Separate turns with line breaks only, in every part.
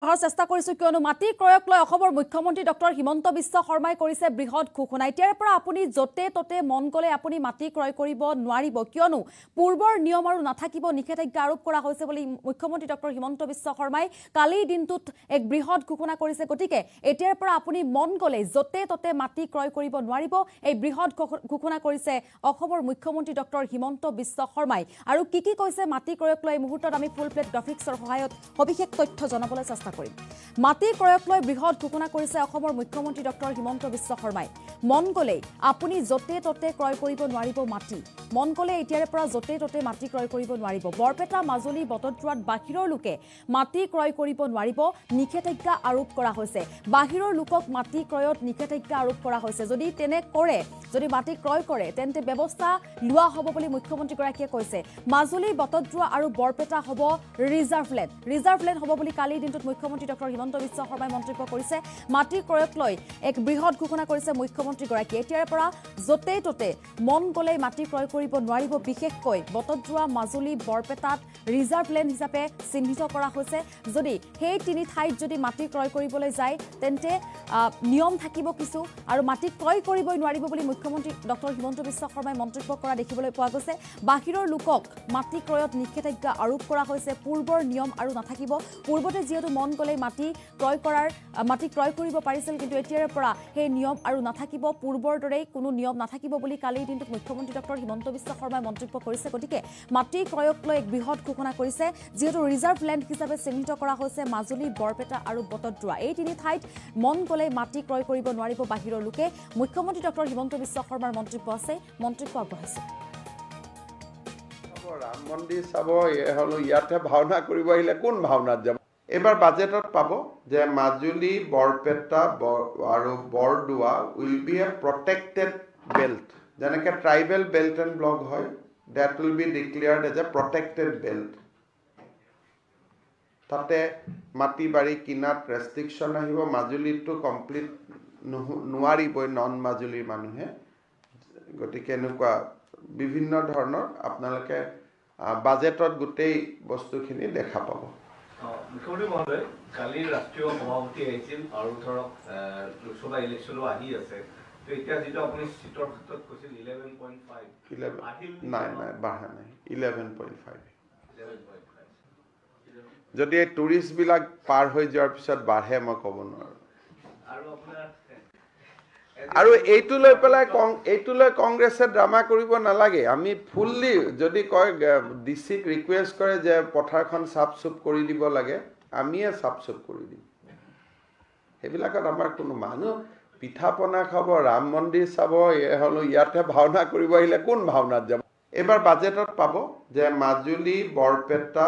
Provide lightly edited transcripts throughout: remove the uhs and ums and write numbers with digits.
চেষ্টা কৰিছো কিয়নো মাটি ক্ৰয়ক লৈ অসমৰ মুখ্যমন্ত্ৰী ডক্টৰ হিমন্ত বিশ্ব শৰ্মাই কৰিছে বৃহৎ ঘোষণা এতিয়াৰ পৰা আপুনি যতে ততে মন গলে আপুনি মাটি ক্ৰয় কৰিব নোৱাৰিব কিয়নো পূৰ্বৰ নিয়ম আৰু নাথাকিব নিষেধাজ্ঞা আৰোপ কৰা হৈছে বুলি মুখ্যমন্ত্ৰী ডক্টৰ হিমন্ত বিশ্ব শৰ্মাই কালি দিনটোত এক বৃহৎ ঘোষণা কৰিছে গতিকে এতিয়াৰ পৰা আপুনি মন গলে যতে ততে মাটি ক্ৰয় কৰিব নোৱাৰিব এই বৃহৎ ঘোষণা কৰিছে অসমৰ মুখ্যমন্ত্ৰী ডক্টৰ হিমন্ত বিশ্ব শৰ্মাই আৰু কি কৈছে মাটি ক্ৰয়ক লৈ মুহূৰ্তত আমি ফুল প্লেট গ্ৰাফিক্সৰ সহায়ত সবিশেষ তথ্য জনাবলৈ চেষ্টা মাটি ক্ৰয়ক লৈ বৃহৎ ঘোষণা কৰিছে অসমৰ মুখ্যমন্ত্ৰী ডক্টৰ হিমন্ত বিশ্ব শৰ্মাই মন গলে আপুনি যতে ততে ক্ৰয় কৰিব নোৱাৰিব মাটি মন গলে এতিয়াৰ পৰা যতে ততে মাটি ক্ৰয় কৰিব নোৱাৰিব বৰপেটা মাজুলী বটদ্ৰৱাত বাহিৰৰ লোকে মাটি ক্ৰয় কৰিব নোৱাৰিব নিষেধাজ্ঞা আৰোপ কৰা হৈছে বাহিৰৰ লোকক মাটি ক্ৰয়ত নিষেধাজ্ঞা আৰোপ কৰা হৈছে যদি তেনে কৰে যদি মাটি ক্ৰয় কৰে তেন্তে ব্যৱস্থা লোৱা হ'ব বুলি মুখ্যমন্ত্ৰী গৰাকীয়ে কৈছে মাজুলী বটদ্ৰৱা আৰু বৰপেটা হ'ব ৰিজাৰ্ভ লেণ্ড হ'ব বুলি কালি দিনটোত মুখ্যমন্ত্ৰী ডক্টৰ হিমন্ত বিশ্ব শৰ্মাই মন্তব্য কৰিছে মাটি ক্ৰয়ক লৈ এক বৃহৎ ঘোষণা কৰিছে মুখ্যমন্ত্ৰী গৰাকীয়ে এতিয়াৰ পৰা যতে ততে মন গলে মাটি ক্ৰয় কৰিব নোৱাৰিব বিশেষকৈ বটদ্ৰৱা মাজুলী বৰপেটাত ৰিজাৰ্ভ লেণ্ড হিচাপে চিহ্নিত কৰা হৈছে যদি সেই তিনি ঠাইত যদি মাটি ক্ৰয় কৰিবলৈ যায় তেন্তে নিয়ম থাকিব কিছু আৰু মাটি ক্ৰয় কৰিবই নোৱাৰিব বুলি মুখ্যমন্ত্ৰী ডক্টৰ হিমন্ত বিশ্ব শৰ্মাই মন্তব্য কৰা দেখিবলৈ পোৱা গৈছে বাহিৰৰ লোকক মাটি ক্ৰয়ত নিষেধাজ্ঞা আৰোপ কৰা হৈছে পূৰ্বৰ নিয়ম আৰু নাথাকিব পূৰ্বতে যিহেতু মন গলে মাটি ক্ৰয় কৰিব পাৰিছিল কিন্তু এতিয়াৰ পৰা সেই নিয়ম আৰু নাথাকিব পূৰ্বৰ দৰেই কোনো নিয়ম নাথাকিব বুলি কালি দিনটোত মুখ্যমন্ত্ৰী ডক্টৰ হিমন্ত বিশ্ব শৰ্মাই মন্তব্য কৰিছে গতিকে মাটি ক্ৰয়ক লৈ এক বৃহৎ ঘোষণা কৰিছে যিহেতু ৰিজাৰ্ভ লেণ্ড হিচাপে চিহ্নিত কৰা হৈছে মাজুলী বৰপেটা আৰু বটদ্ৰৱা এই তিনি ঠাইত মন গলে মাটি ক্ৰয় কৰিব নোৱাৰিব বাহিৰৰ লোকে মুখ্যমন্ত্ৰী ডক্টৰ হিমন্ত বিশ্ব শৰ্মাৰ মন্তব্য আছে মন্তব্য আগবঢ়াইছে
ৰাম মন্দিৰ চাব হলো ইয়াতে ভাওনা কৰিব আহিলে কোন ভাওনাত যাব এবাৰ বাজেটত পাব যে মাজুলী বৰপেটা আৰু Bordowa will be a protected belt যেনেকৈ ট্ৰাইবেল বেল্ট এণ্ড ব্লক হয় that will be declared as a protected belt তাতে মাটি বাৰী কিনাত ৰেষ্ট্ৰিকশ্যন আহিব মাজুলীটো কমপ্লিট নোৱাৰিবই নন মাজুলীৰ মানুহে গতিকে এনেকুৱা বিভিন্ন ধৰণৰ আপোনালোকে বাজেটত গোটেই বস্তুখিনি দেখা পাব
মুখ্যমন্ত্ৰী মহোদয় কালি ৰাষ্ট্ৰীয় সভাপতি আহিছিল আৰু ধৰক লোকসভা ইলেকশ্যনো আহি আছে তো এতিয়া যিটো আপুনি চিটৰ ক্ষেত্ৰত কৈছিল 11.5
নাই বাঢ়া নাই 11.5 যদি এই টুৰিষ্টবিলাক পাৰ হৈ যোৱাৰ পিছত বাঢ়ে মই ক'ব নোৱাৰোঁ আৰু এইটো লৈ পেলাই কংগ্ৰেছে ড্ৰামা কৰিব নালাগে আমি ফুললি যদি কয় ডিচিক ৰিকুৱেষ্ট কৰে যে পথাৰখন চাফ চুফ কৰি দিব লাগে আমিয়ে চাফ চুফ কৰি দিম সেইবিলাকত আমাৰ কোনো মানুহ পিঠা পনা খাব ৰাম মন্দিৰ চাব হলো ইয়াতে ভাওনা কৰিব আহিলে কোন ভাওনাত যাব এবাৰ বাজেটত পাব যে মাজুলী বৰপেটা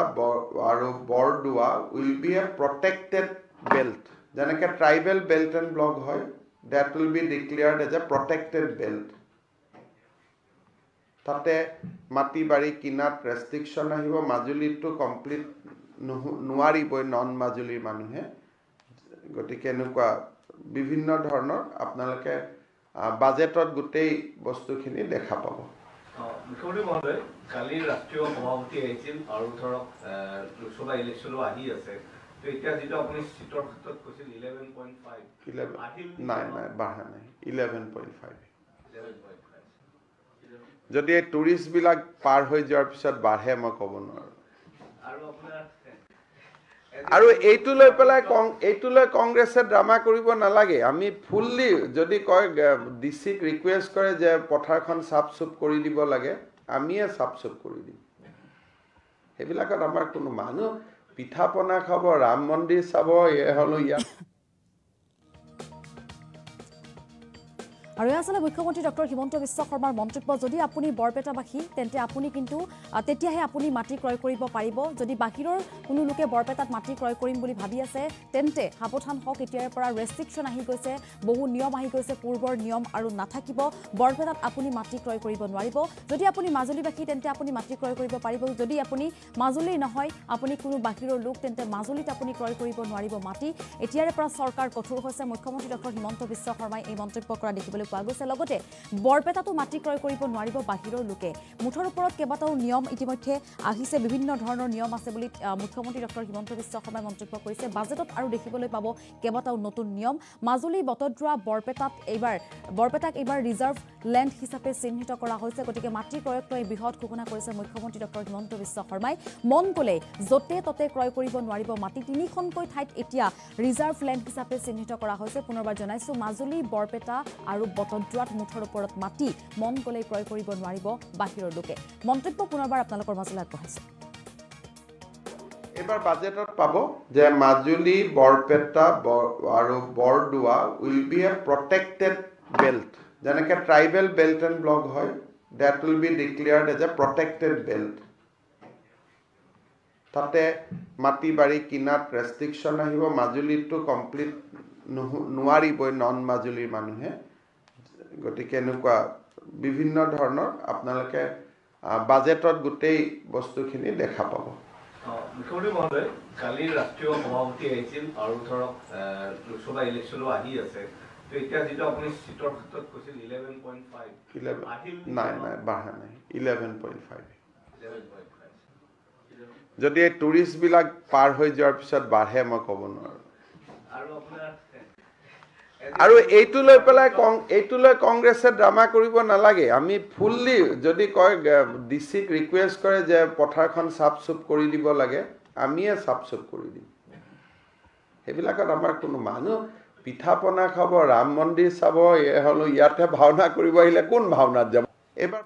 আৰু Bordowa will be a protected belt যেনেকৈ ট্ৰাইবেল বেল্ট এণ্ড ব্লক হয় that will be declared as a protected belt তাতে মাটি বাৰী কিনাত ৰেষ্ট্ৰিকশ্যন আহিব মাজুলীটো কমপ্লিট নোৱাৰিবই নন মাজুলীৰ মানুহে গতিকে এনেকুৱা বিভিন্ন ধৰণৰ আপোনালোকে বাজেটত গোটেই বস্তুখিনি দেখা পাব
মুখ্যমন্ত্ৰী মহোদয় কালি ৰাষ্ট্ৰীয় সভাপতি আহিছিল আৰু ধৰক লোকসভা ইলেকশ্যনো আহি আছে তো এতিয়া যিটো আপুনি চিটৰ ক্ষেত্ৰত কৈছিল 11.5
নাই বাঢ়া নাই 11.5 যদি এই টুৰিষ্টবিলাক পাৰ হৈ যোৱাৰ পিছত বাঢ়ে মই ক'ব নোৱাৰোঁ আৰু এইটো লৈ কংগ্ৰেছে ড্ৰামা কৰিব নালাগে আমি ফুললি যদি কয় ডিচিক ৰিকুৱেষ্ট কৰে যে পথাৰখন চাফ চুফ কৰি দিব লাগে আমিয়ে চাফ চুফ কৰি দিম সেইবিলাকত আমাৰ কোনো মানুহ পিঠা পনা খাব ৰাম মন্দিৰ চাব হলো ইয়াত
আৰু আসলে মুখ্যমন্ত্ৰী ডক্টৰ হিমন্ত বিশ্ব শৰ্মাৰ মন্তব্য যদি আপুনি বৰপেটাবাসী তেন্তে আপুনি কিন্তু তেতিয়াহে আপুনি মাটি ক্ৰয় কৰিব পাৰিব যদি বাহিৰৰ কোনো লোকে বৰপেটাত মাটি ক্ৰয় কৰিম বুলি ভাবি আছে তেন্তে সাৱধান হওক এতিয়াৰ পৰা ৰেষ্ট্ৰিকশ্যন আহি গৈছে বহু নিয়ম আহি গৈছে পূৰ্বৰ নিয়ম আৰু নাথাকিব বৰপেটাত আপুনি মাটি ক্ৰয় কৰিব নোৱাৰিব যদি আপুনি মাজুলীবাসী তেন্তে আপুনি মাটি ক্ৰয় কৰিব পাৰিব যদি আপুনি মাজুলী নহয় আপুনি কোনো বাহিৰৰ লোক তেন্তে মাজুলীত আপুনি ক্ৰয় কৰিব নোৱাৰিব মাটি এতিয়াৰ পৰা চৰকাৰ কঠোৰ হৈছে মুখ্যমন্ত্ৰী ডক্টৰ হিমন্ত বিশ্ব শৰ্মাই এই মন্তব্য কৰা দেখিবলৈ দেখিবলৈ পোৱা গৈছে লগতে বৰপেটাতো মাটি ক্ৰয় কৰিব নোৱাৰিব বাহিৰৰ লোকে মুঠৰ ওপৰত কেইবাটাও নিয়ম ইতিমধ্যে আহিছে বিভিন্ন ধৰণৰ নিয়ম আছে বুলি মুখ্যমন্ত্ৰী ডক্টৰ হিমন্ত বিশ্ব শৰ্মাই মন্তব্য কৰিছে বাজেটত আৰু দেখিবলৈ পাব কেইবাটাও নতুন নিয়ম মাজুলী বটদ্ৰা বৰপেটাক এইবাৰ ৰিজাৰ্ভ লেণ্ড হিচাপে চিহ্নিত কৰা হৈছে গতিকে মাটি ক্ৰয়ক লৈ বৃহৎ ঘোষণা কৰিছে মুখ্যমন্ত্ৰী ডক্টৰ হিমন্ত বিশ্ব শৰ্মাই মন গ'লে য'তে ত'তে ক্ৰয় কৰিব নোৱাৰিব মাটি তিনিখনকৈ ঠাইত এতিয়া ৰিজাৰ্ভ লেণ্ড হিচাপে চিহ্নিত কৰা হৈছে পুনৰবাৰ জনাইছো মাজুলী বৰপেটা আৰু বটদ্ৰাত মুঠৰ ওপৰত মাটি মন গ'লে ক্ৰয় কৰিব নোৱাৰিব বাহিৰৰ লোকে মন্তব্য পুনৰবাৰ আপোনালোকৰ মাজলৈ আগবঢ়াইছো
এবাৰ বাজেটত পাব যে মাজুলী বৰপেটা আৰু Bordowa will be a protected belt যেনেকৈ ট্ৰাইবেল বেল্ট এণ্ড ব্লক হয় that will be declared as a protected belt তাতে মাটি বাৰী কিনাত ৰেষ্ট্ৰিকশ্যন আহিব মাজুলীটো কমপ্লিট নোৱাৰিবই নন মাজুলীৰ মানুহে গতিকে এনেকুৱা বিভিন্ন ধৰণৰ আপোনালোকে বাজেটত গোটেই বস্তুখিনি দেখা পাব
মুখ্যমন্ত্ৰী মহোদয় কালিৰ ৰাষ্ট্ৰীয় সভাপতি আহিছিল আৰু ধৰক লোকসভা ইলেকশ্যনো আহি আছে তো এতিয়া যেটা আপুনি সিটৰ ক্ষেত্ৰত কৈছিল 11.5
নাই বাঢ়া নাই 11.5 যদি এই টুৰিষ্টবিলাক পাৰ হৈ যোৱাৰ পিছত বাঢ়ে মই ক'ব নোৱাৰোঁ আৰু এইটো লৈ কংগ্ৰেছে ড্ৰামা কৰিব নালাগে আমি ফুললি যদি কয় ডিচিক ৰিকুৱেষ্ট কৰে যে পথাৰখন চাফ চুফ কৰি দিব লাগে আমিয়ে চাফ চুফ কৰি দিম সেইবিলাকত আমাৰ কোনো মানুহ পিঠা পনা খাব ৰাম মন্দিৰ চাব হ'লেও ইয়াতে ভাওনা কৰিব আহিলে কোন ভাওনাত যাব এইবাৰ